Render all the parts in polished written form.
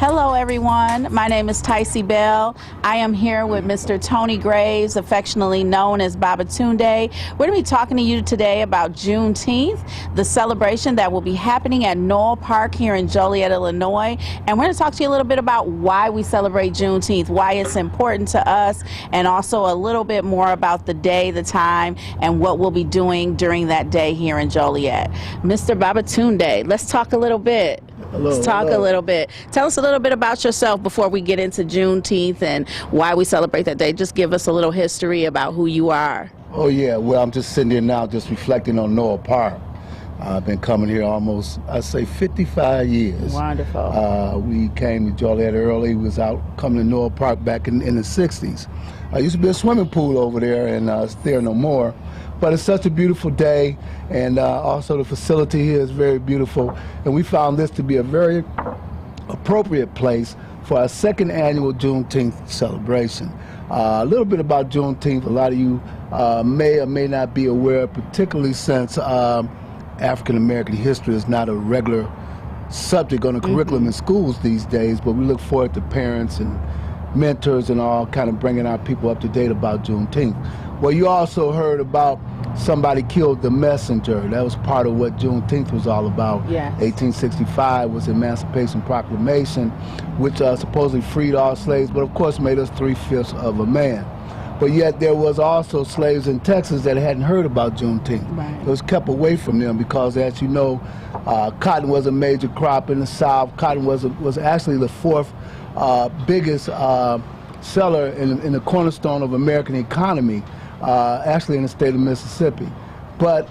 Hello everyone, my name is Tycee Bell. I am here with Mr. Tony Graves, affectionately known as Babatunde. We're going to be talking to you today about Juneteenth, the celebration that will be happening at Noel Park here in Joliet, Illinois. And we're going to talk to you a little bit about why we celebrate Juneteenth, why it's important to us, and also a little bit more about the day, the time, and what we'll be doing during that day here in Joliet. Mr. Babatunde, let's talk a little bit. Let's talk a little bit. Tell us a little bit about yourself before we get into Juneteenth and why we celebrate that day. Just give us a little history about who you are. Oh yeah, well I'm just sitting here now just reflecting on Noel Park. I've been coming here almost, I'd say 55 years. Wonderful. We came to Joliet early, was out coming to Noel Park back in the 60s. Used to be a swimming pool over there and it's there no more. But it's such a beautiful day, and also the facility here is very beautiful. And we found this to be a very appropriate place for our second annual Juneteenth celebration. A little bit about Juneteenth, a lot of you may or may not be aware, particularly since African American history is not a regular subject on the curriculum in schools these days, but we look forward to parents and mentors and all kind of bringing our people up to date about Juneteenth. Well, you also heard about somebody killed the messenger. That was part of what Juneteenth was all about. Yes. 1865 was the Emancipation Proclamation, which supposedly freed all slaves, but of course made us 3/5 of a man. But yet there was also slaves in Texas that hadn't heard about Juneteenth. Right. It was kept away from them because, as you know, cotton was a major crop in the South. Cotton was actually the fourth biggest seller in the cornerstone of American economy, actually in the state of Mississippi. But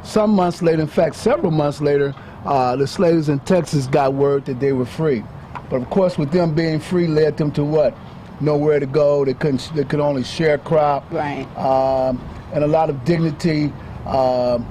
some months later, in fact several months later, the slaves in Texas got word that they were free. But of course with them being free led them to what? Nowhere to go. They could only sharecrop. Right. And a lot of dignity of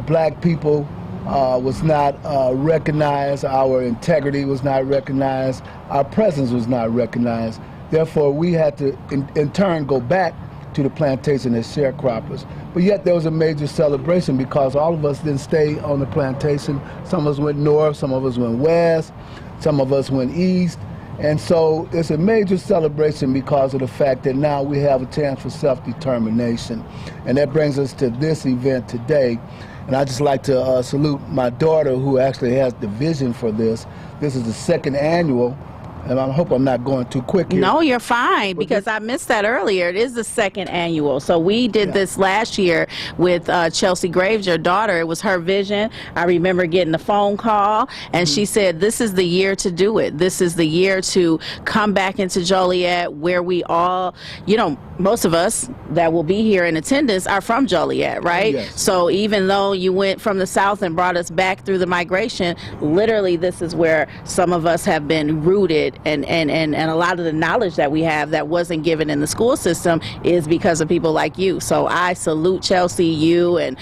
black people was not recognized. Our integrity was not recognized. Our presence was not recognized. Therefore, we had to, in turn, go back to the plantation as sharecroppers. But yet there was a major celebration because all of us didn't stay on the plantation. Some of us went north, some of us went west, some of us went east. And so it's a major celebration because of the fact that now we have a chance for self-determination. And that brings us to this event today. And I'd just like to salute my daughter who actually has the vision for this. This is the second annual, and I hope I'm not going too quick here. No, you're fine, because I missed that earlier. It is the second annual. So we did this last year with Chelsea Graves, your daughter. It was her vision. I remember getting the phone call, and she said, this is the year to do it. This is the year to come back into Joliet, where we all, you know, most of us that will be here in attendance are from Joliet, right? Yes. So even though you went from the South and brought us back through the migration, literally this is where some of us have been rooted, and a lot of the knowledge that we have that wasn't given in the school system is because of people like you. So I salute Chelsea, you, and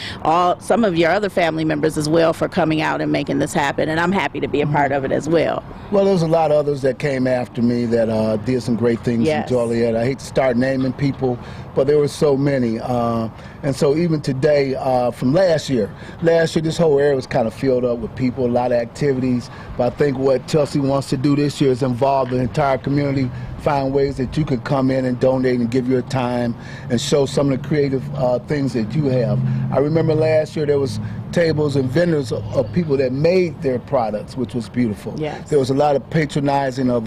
some of your other family members as well for coming out and making this happen, and I'm happy to be a part of it as well. Well, there's a lot of others that came after me that did some great things in Joliet. I hate to start naming people, but there were so many. And so even today, from last year, this whole area was kind of filled up with people, a lot of activities. But I think what Chelsea wants to do this year is involve the entire community, find ways that you can come in and donate and give your time and show some of the creative things that you have. I remember last year there was tables and vendors of people that made their products, which was beautiful. Yes. There was a lot of patronizing of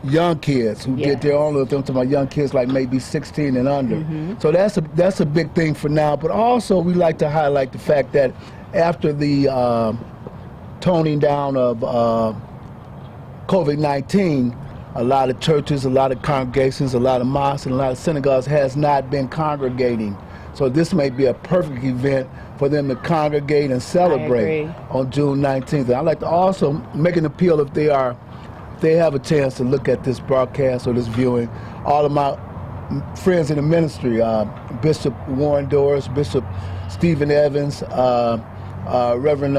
young kids who get their own little thing, to my young kids like maybe 16 and under. So that's a big thing for now. But also we like to highlight the fact that after the toning down of COVID-19, a lot of churches, a lot of congregations, a lot of mosques, and a lot of synagogues has not been congregating. So this may be a perfect event for them to congregate and celebrate on June 19th. And I'd like to also make an appeal, if they have a chance to look at this broadcast or this viewing, all of my friends in the ministry, Bishop Warren Doris, Bishop Stephen Evans, Reverend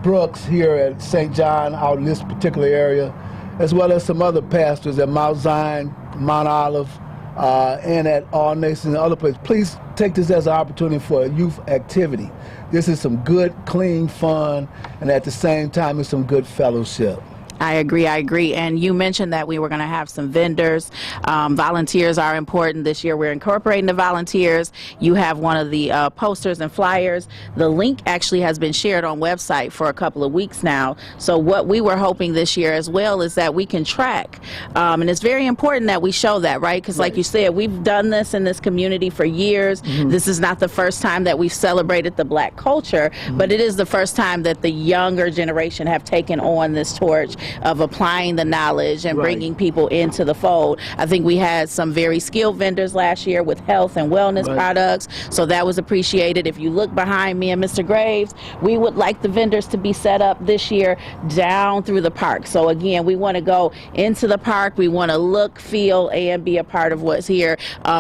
Brooks here at St. John out in this particular area, as well as some other pastors at Mount Zion, Mount Olive, and at All Nations and other places. Please take this as an opportunity for a youth activity. This is some good, clean fun, and at the same time, it's some good fellowship. I agree. And you mentioned that we were going to have some vendors. Volunteers are important. This year we're incorporating the volunteers. You have one of the posters and flyers. The link actually has been shared on website for a couple of weeks now. So what we were hoping this year as well is that we can track. And it's very important that we show that, right? Because like you said, we've done this in this community for years. This is not the first time that we've celebrated the Black culture, but it is the first time that the younger generation have taken on this torch of applying the knowledge and bringing people into the fold. I think we had some very skilled vendors last year with health and wellness products, so that was appreciated. If you look behind me and Mr. Graves, we would like the vendors to be set up this year down through the park. So again, we want to go into the park, we want to look, feel, and be a part of what's here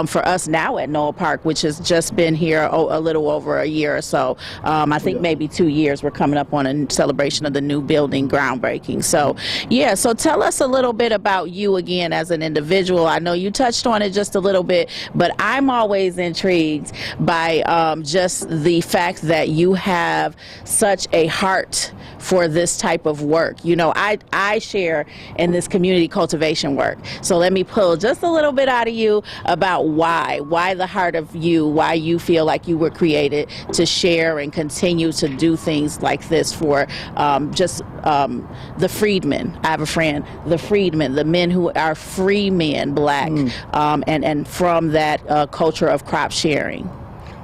for us now at Noel Park, which has just been here a little over a year or so. I think maybe 2 years. We're coming up on a celebration of the new building groundbreaking. So yeah, so tell us a little bit about you again as an individual. I know you touched on it just a little bit, but I'm always intrigued by just the fact that you have such a heart for this type of work. You know, I share in this community cultivation work. So let me pull just a little bit out of you about why the heart of you, why you feel like you were created to share and continue to do things like this for the freedmen. I have a friend, the freedmen, the men who are free men, Black, and from that culture of crop sharing.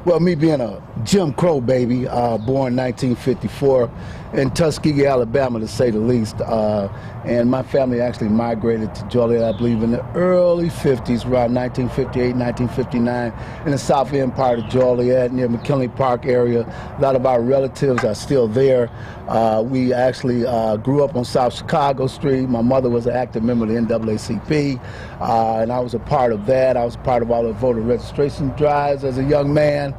Well, me being a Jim Crow baby, born 1954 in Tuskegee, Alabama, to say the least, and my family actually migrated to Joliet, I believe, in the early 50s, around 1958, 1959, in the south end part of Joliet, near McKinley Park area. A lot of our relatives are still there. We actually grew up on South Chicago Street. My mother was an active member of the NAACP, and I was a part of that. I was part of all the voter registration drives as a young man.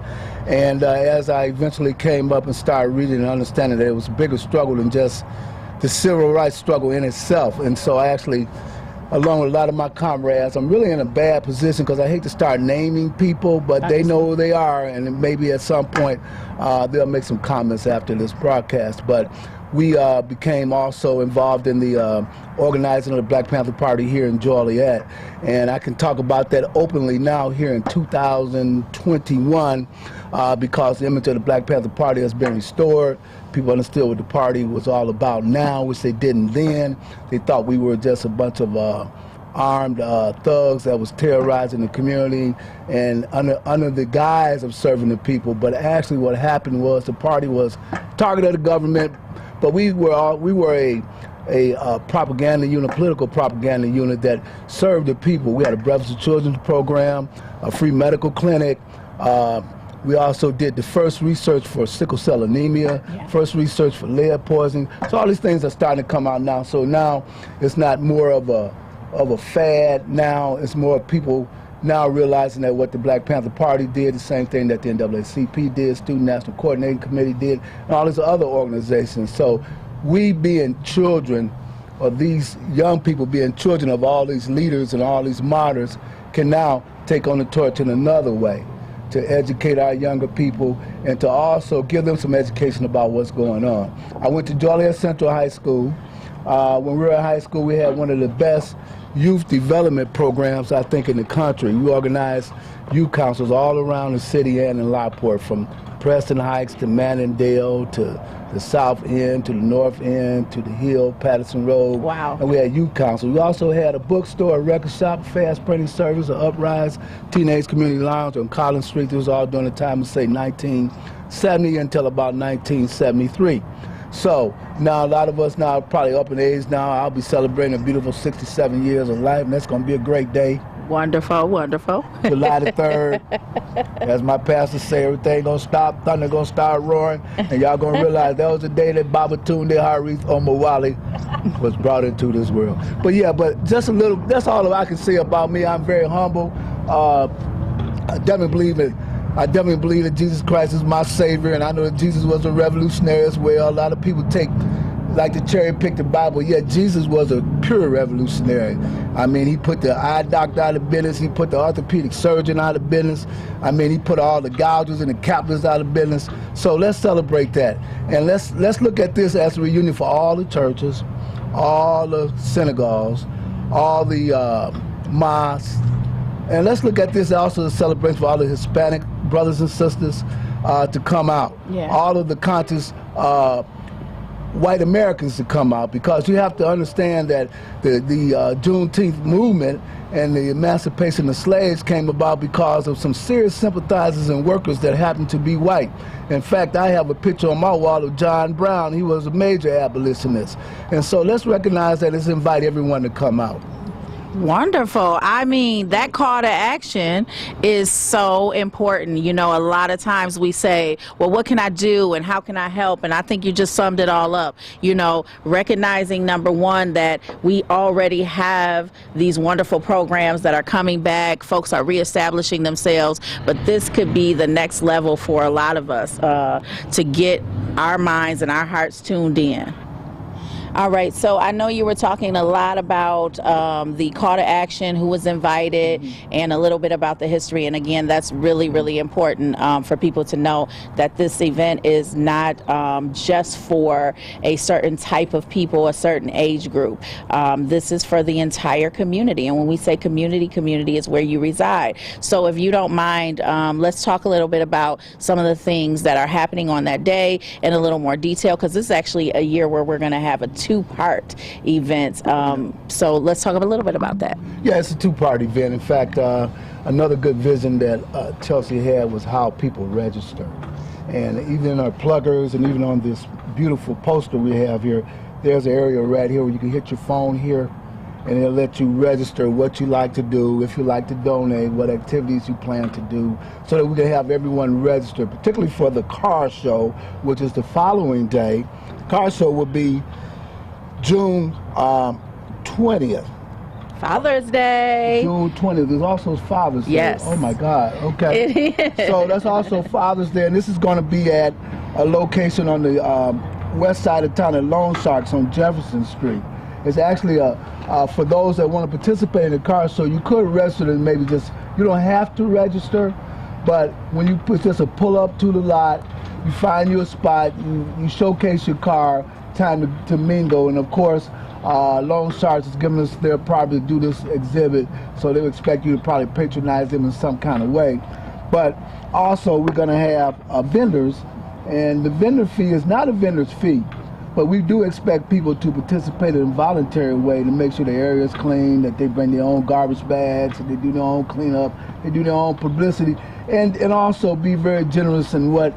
And as I eventually came up and started reading and understanding that it was a bigger struggle than just the civil rights struggle in itself. And so I actually, along with a lot of my comrades, I'm really in a bad position because I hate to start naming people, but they know who they are, and maybe at some point they'll make some comments after this broadcast. But we became also involved in the organizing of the Black Panther Party here in Joliet, and I can talk about that openly now here in 2021 because the image of the Black Panther Party has been restored. People understood what the party was all about now, which they didn't then. They thought we were just a bunch of armed thugs that was terrorizing the community and under the guise of serving the people. But actually what happened was the party was target of the government, but we were a propaganda unit, political propaganda unit that served the people. We had a Brothers and Children's program, a free medical clinic. We also did the first research for sickle cell anemia, first research for lead poisoning. So all these things are starting to come out now. So now it's not more of a fad. Now it's more people now realizing that what the Black Panther Party did, the same thing that the NAACP did, Student National Coordinating Committee did, and all these other organizations. So we being children, or these young people being children of all these leaders and all these martyrs, can now take on the torch in another way, to educate our younger people and to also give them some education about what's going on. I went to Joliet Central High School. When we were in high school, we had one of the best youth development programs, I think, in the country. We organized youth councils all around the city and in Lockport, from Preston Heights to Manningdale to the South End to the North End to the Hill, Patterson Road. Wow. And we had youth council. We also had a bookstore, a record shop, a fast printing service, an Uprise Teenage Community Lounge on Collins Street. This was all during the time of, say, 1970 until about 1973. So now a lot of us now probably up in age now. I'll be celebrating a beautiful 67 years of life, and that's going to be a great day. Wonderful, wonderful. July the 3rd, as my pastor say, everything gonna stop, thunder gonna start roaring, and y'all gonna realize that was the day that Babatunde Harith Omowale was brought into this world. But yeah, but just a little, that's all I can say about me. I'm very humble. I definitely believe that Jesus Christ is my Savior, and I know that Jesus was a revolutionary as well. A lot of people take like to cherry pick the Bible, yet Jesus was a pure revolutionary. I mean, he put the eye doctor out of business. He put the orthopedic surgeon out of business. I mean, he put all the gougers and the captains out of business. So let's celebrate that. And let's look at this as a reunion for all the churches, all the synagogues, all the mosques. And let's look at this also as a celebration for all the Hispanic brothers and sisters to come out. Yeah. All of the conscious white Americans to come out, because you have to understand that the Juneteenth movement and the emancipation of slaves came about because of some serious sympathizers and workers that happened to be white. In fact, I have a picture on my wall of John Brown. He was a major abolitionist. And so let's recognize that. Let's invite everyone to come out. Wonderful. I mean, that call to action is so important. You know, a lot of times we say, well, what can I do and how can I help? And I think you just summed it all up. You know, recognizing, number one, that we already have these wonderful programs that are coming back. Folks are reestablishing themselves, but this could be the next level for a lot of us to get our minds and our hearts tuned in. All right, so I know you were talking a lot about the call to action, who was invited, and a little bit about the history. And again, that's really, really important for people to know that this event is not just for a certain type of people, a certain age group. This is for the entire community. And when we say community, community is where you reside. So if you don't mind, let's talk a little bit about some of the things that are happening on that day in a little more detail, because this is actually a year where we're going to have a two-part event. So let's talk a little bit about that. Yeah, it's a two-part event. In fact, another good vision that Chelsea had was how people register. And even in our pluggers and even on this beautiful poster we have here, there's an area right here where you can hit your phone here and it'll let you register what you like to do, if you like to donate, what activities you plan to do, so that we can have everyone register, particularly for the car show, which is the following day. The car show will be June 20th. Father's Day. June 20th. There's also Father's Day. Yes. Oh my God. Okay. It is. So that's also Father's Day, and this is going to be at a location on the west side of town at Loan Sharks on Jefferson Street. It's actually for those that want to participate in the car show. You could register and maybe you don't have to register, but when you put just a pull up to the lot, you find you a spot, you showcase your car, time to mingle, and of course Loan Sharks is giving us their property to do this exhibit, so they would expect you to probably patronize them in some kind of way. But also we're going to have vendors, and the vendor fee is not a vendor's fee, but we do expect people to participate in a voluntary way to make sure the area is clean, that they bring their own garbage bags, that they do their own cleanup, they do their own publicity, and also be very generous in what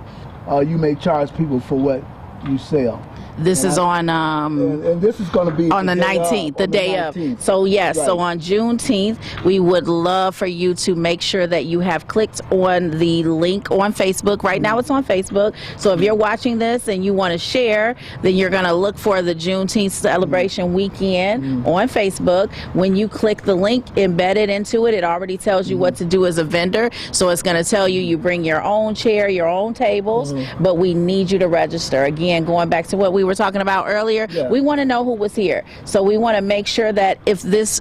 you may charge people for what you sell. This is on and this is going to be on the 19th, the day of. So yes, right. So on Juneteenth, we would love for you to make sure that you have clicked on the link on Facebook. Right now it's on Facebook. So if you're watching this and you want to share, then you're going to look for the Juneteenth celebration weekend on Facebook. When you click the link embedded into it, it already tells you what to do as a vendor. So it's going to tell you bring your own chair, your own tables, but we need you to register. Again, going back to what we were talking about earlier, we want to know who was here. So we want to make sure that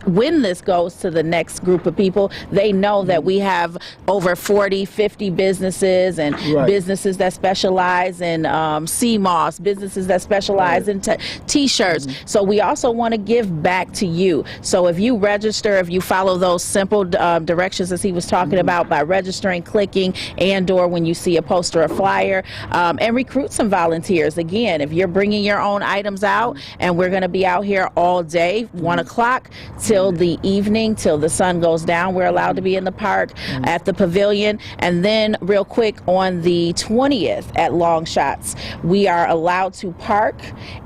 when this goes to the next group of people, they know that we have over 40, 50 businesses and businesses that specialize in CMOS, businesses that specialize in t-shirts. So we also want to give back to you. So if you register, if you follow those simple directions as he was talking about by registering, clicking, and/or when you see a poster or flyer, and recruit some volunteers. Again, if you're bringing your own items out, and we're going to be out here all day, 1 o'clock till the evening, till the sun goes down. We're allowed to be in the park at the pavilion. And then real quick, on the 20th at Long Shots, we are allowed to park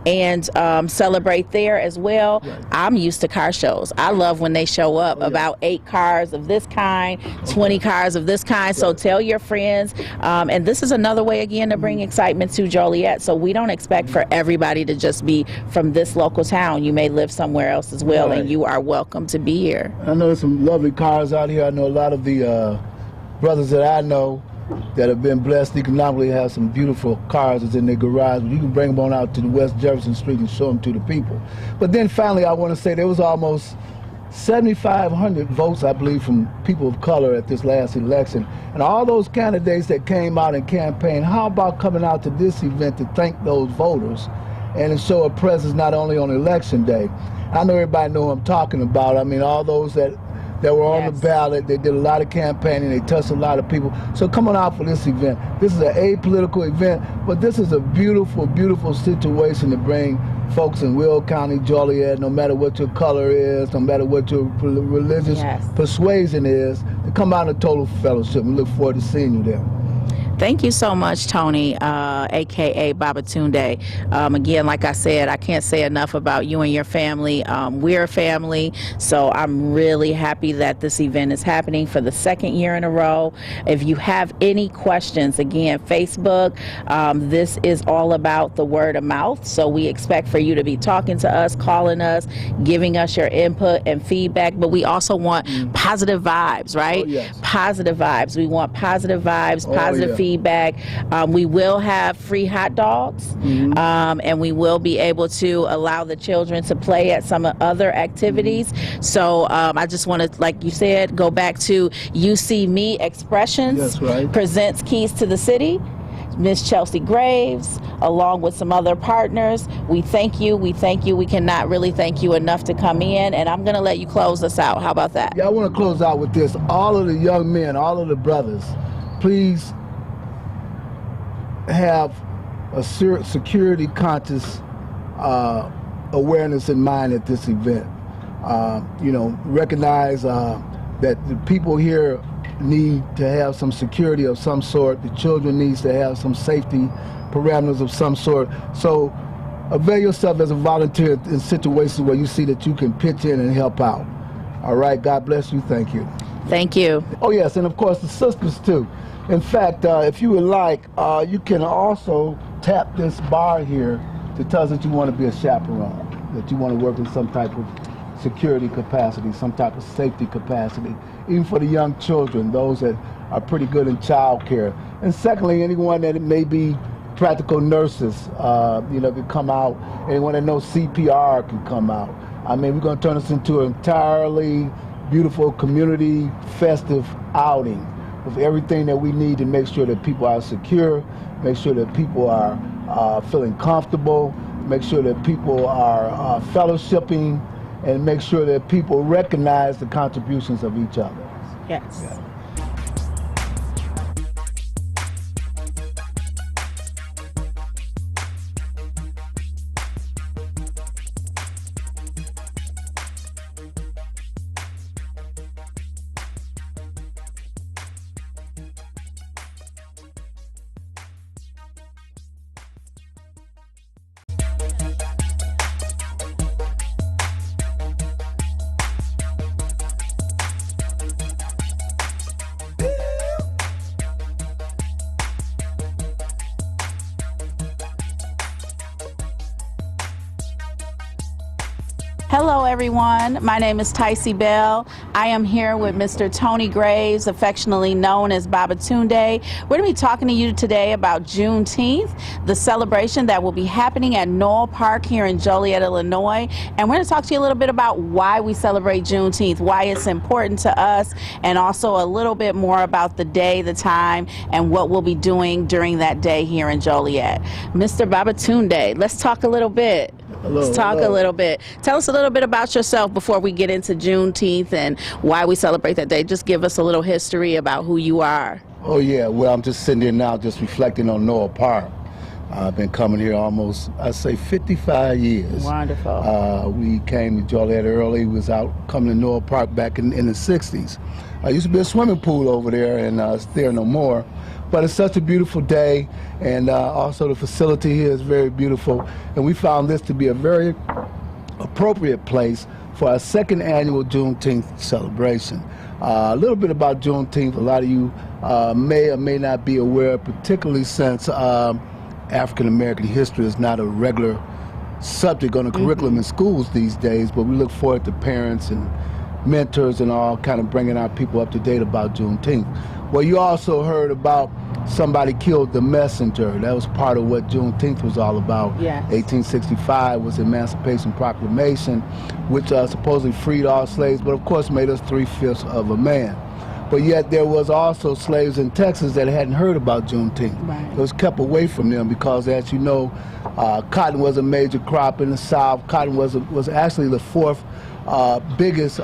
and celebrate there as well. I'm used to car shows. I love when they show up, about 8 cars of this kind, 20 cars of this kind. So tell your friends. And this is another way, again, to bring excitement to Joliet. So we don't expect for everybody to just be from this local town. You may live somewhere else as well, and you are welcome to be here. I know there's some lovely cars out here. I know a lot of the brothers that I know that have been blessed economically have some beautiful cars that's in their garage. You can bring them on out to the West Jefferson Street and show them to the people. But then finally, I want to say there was almost 7,500 votes, I believe, from people of color at this last election. And all those candidates that came out and campaigned, how about coming out to this event to thank those voters and to show a presence not only on election day? I know everybody know who I'm talking about. I mean, all those that were on the ballot, they did a lot of campaigning, they touched a lot of people. So come on out for this event. This is an apolitical event, but this is a beautiful, beautiful situation to bring folks in Will County, Joliet, no matter what your color is, no matter what your religious persuasion is, to come out in a total fellowship. We look forward to seeing you there. Thank you so much, Tony, a.k.a. Babatunde. Again, like I said, I can't say enough about you and your family. We're a family, so I'm really happy that this event is happening for the second year in a row. If you have any questions, again, Facebook, this is all about the word of mouth, so we expect for you to be talking to us, calling us, giving us your input and feedback, but we also want positive vibes, right? Oh, yes. Positive vibes. We want positive vibes, positive feedback. We will have free hot dogs, and we will be able to allow the children to play at some other activities. So I just want to, like you said, go back to UCME Expressions. That's right. Presents Keys to the City. Miss Chelsea Graves, along with some other partners. We thank you. We thank you. We cannot really thank you enough to come in, and I'm going to let you close us out. How about that? Yeah, I want to close out with this. All of the young men, all of the brothers, please have a security conscious awareness in mind at this event. Recognize that the people here need to have some security of some sort. The children needs to have some safety parameters of some sort. So avail yourself as a volunteer in situations where you see that you can pitch in and help out. All right, God bless you. Thank you. Thank you. Oh yes, and of course the sisters too. In fact, if you would like, you can also tap this bar here to tell us that you want to be a chaperone, that you want to work in some type of security capacity, some type of safety capacity, even for the young children, those that are pretty good in child care. And secondly, anyone that may be practical nurses, can come out. Anyone that knows CPR can come out. I mean, we're going to turn this into an entirely beautiful community festive outing with everything that we need to make sure that people are secure, make sure that people are feeling comfortable, make sure that people are fellowshipping, and make sure that people recognize the contributions of each other. Yes. Yeah. Hello everyone, my name is Tycee Bell. I am here with Mr. Tony Graves, affectionately known as Babatunde. We're going to be talking to you today about Juneteenth, the celebration that will be happening at Noel Park here in Joliet, Illinois. And we're going to talk to you a little bit about why we celebrate Juneteenth, why it's important to us, and also a little bit more about the day, the time, and what we'll be doing during that day here in Joliet. Mr. Babatunde, let's talk a little bit. Let's talk a little bit. Tell us a little bit about yourself before we get into Juneteenth and why we celebrate that day. Just give us a little history about who you are. Oh yeah, well I'm just sitting here now just reflecting on Noel Park. I've been coming here almost, I'd say 55 years. Wonderful. We came to Joliet early, was out coming to Noel Park back in the 60s. Used to be a swimming pool over there, and it's there no more. But it's such a beautiful day, and also the facility here is very beautiful. And we found this to be a very appropriate place for our second annual Juneteenth celebration. A little bit about Juneteenth, a lot of you may or may not be aware, particularly since African American history is not a regular subject on the curriculum in schools these days, but we look forward to parents and mentors and all, kind of bringing our people up to date about Juneteenth. Well, you also heard about somebody killed the messenger. That was part of what Juneteenth was all about. Yes. 1865 was the Emancipation Proclamation, which supposedly freed all slaves, but of course made us 3/5 of a man. But yet there was also slaves in Texas that hadn't heard about Juneteenth. Right. It was kept away from them because, as you know, cotton was a major crop in the South. Cotton was actually the fourth biggest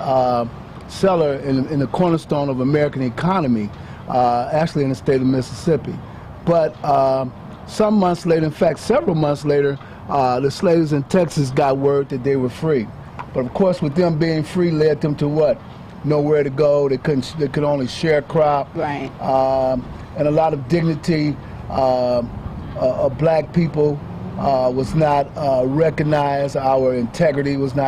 seller in the cornerstone of American economy, actually in the state of Mississippi. But some months later, in fact, several months later, the slaves in Texas got word that they were free. But of course, with them being free led them to what? Nowhere to go. They could only sharecrop. Right. And a lot of dignity of black people was not recognized. Our integrity was not